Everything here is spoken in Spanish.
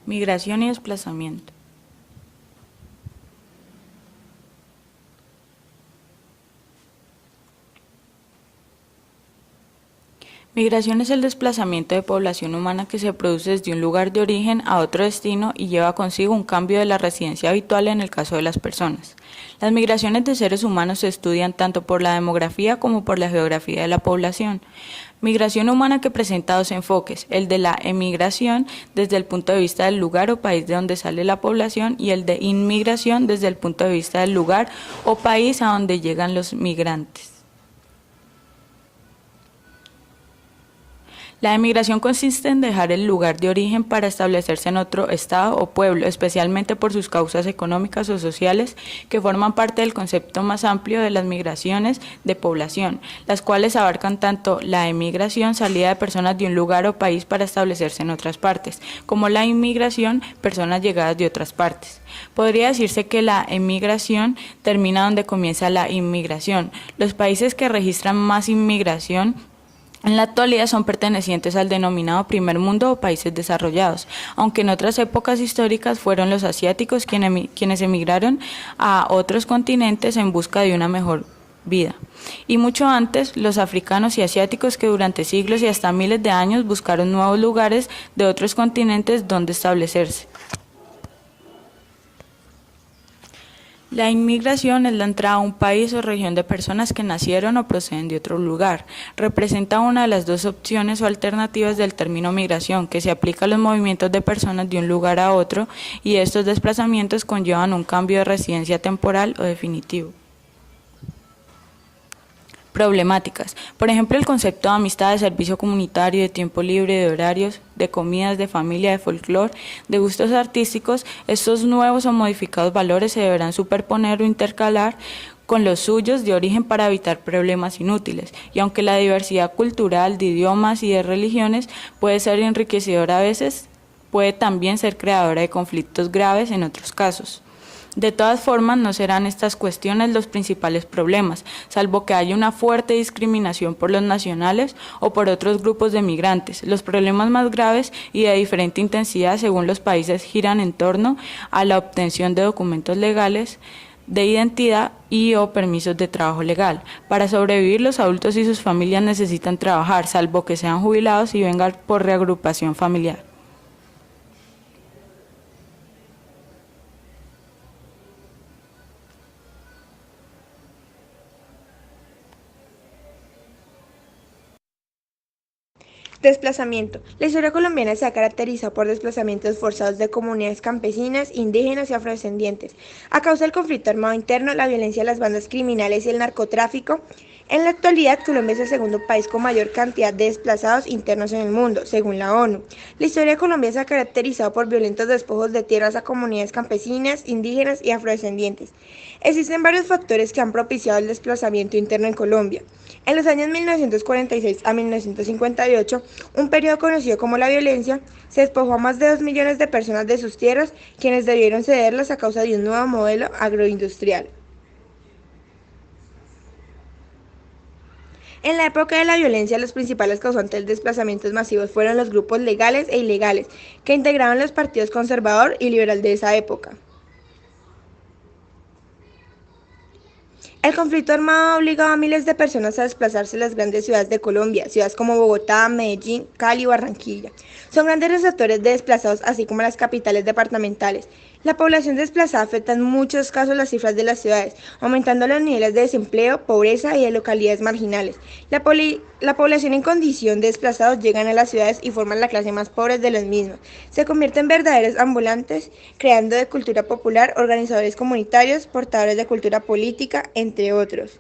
Migración y desplazamiento. Migración es el desplazamiento de población humana que se produce desde un lugar de origen a otro destino y lleva consigo un cambio de la residencia habitual en el caso de las personas. Las migraciones de seres humanos se estudian tanto por la demografía como por la geografía de la población. Migración humana que presenta dos enfoques, el de la emigración desde el punto de vista del lugar o país de donde sale la población y el de inmigración desde el punto de vista del lugar o país a donde llegan los migrantes. La emigración consiste en dejar el lugar de origen para establecerse en otro estado o pueblo, especialmente por sus causas económicas o sociales, que forman parte del concepto más amplio de las migraciones de población, las cuales abarcan tanto la emigración, salida de personas de un lugar o país para establecerse en otras partes, como la inmigración, personas llegadas de otras partes. Podría decirse que la emigración termina donde comienza la inmigración. Los países que registran más inmigración en la actualidad son pertenecientes al denominado primer mundo o países desarrollados, aunque en otras épocas históricas fueron los asiáticos quienes emigraron a otros continentes en busca de una mejor vida. Y mucho antes, los africanos y asiáticos que durante siglos y hasta miles de años buscaron nuevos lugares de otros continentes donde establecerse. La inmigración es la entrada a un país o región de personas que nacieron o proceden de otro lugar. Representa una de las dos opciones o alternativas del término migración, que se aplica a los movimientos de personas de un lugar a otro y estos desplazamientos conllevan un cambio de residencia temporal o definitivo. Problemáticas. Por ejemplo, el concepto de amistad, de servicio comunitario, de tiempo libre, de horarios, de comidas, de familia, de folclore, de gustos artísticos. Estos nuevos o modificados valores se deberán superponer o intercalar con los suyos de origen para evitar problemas inútiles. Y aunque la diversidad cultural, de idiomas y de religiones puede ser enriquecedora a veces, puede también ser creadora de conflictos graves en otros casos. De todas formas, no serán estas cuestiones los principales problemas, salvo que haya una fuerte discriminación por los nacionales o por otros grupos de migrantes. Los problemas más graves y de diferente intensidad según los países giran en torno a la obtención de documentos legales, de identidad y o permisos de trabajo legal. Para sobrevivir, los adultos y sus familias necesitan trabajar, salvo que sean jubilados y vengan por reagrupación familiar. Desplazamiento. La historia colombiana se ha caracterizado por desplazamientos forzados de comunidades campesinas, indígenas y afrodescendientes. A causa del conflicto armado interno, la violencia de las bandas criminales y el narcotráfico, en la actualidad Colombia es el segundo país con mayor cantidad de desplazados internos en el mundo, según la ONU. La historia de Colombia se ha caracterizado por violentos despojos de tierras a comunidades campesinas, indígenas y afrodescendientes. Existen varios factores que han propiciado el desplazamiento interno en Colombia. En los años 1946 a 1958, un periodo conocido como la violencia, se despojó a más de 2 millones de personas de sus tierras, quienes debieron cederlas a causa de un nuevo modelo agroindustrial. En la época de la violencia, los principales causantes de desplazamientos masivos fueron los grupos legales e ilegales, que integraban los partidos conservador y liberal de esa época. El conflicto armado ha obligado a miles de personas a desplazarse a las grandes ciudades de Colombia, ciudades como Bogotá, Medellín, Cali y Barranquilla. Son grandes receptores de desplazados, así como las capitales departamentales. La población desplazada afecta en muchos casos las cifras de las ciudades, aumentando los niveles de desempleo, pobreza y de localidades marginales. La población en condición de desplazados llegan a las ciudades y forman la clase más pobre de las mismas. Se convierten en verdaderos ambulantes, creando de cultura popular, organizadores comunitarios, portadores de cultura política, entre otros.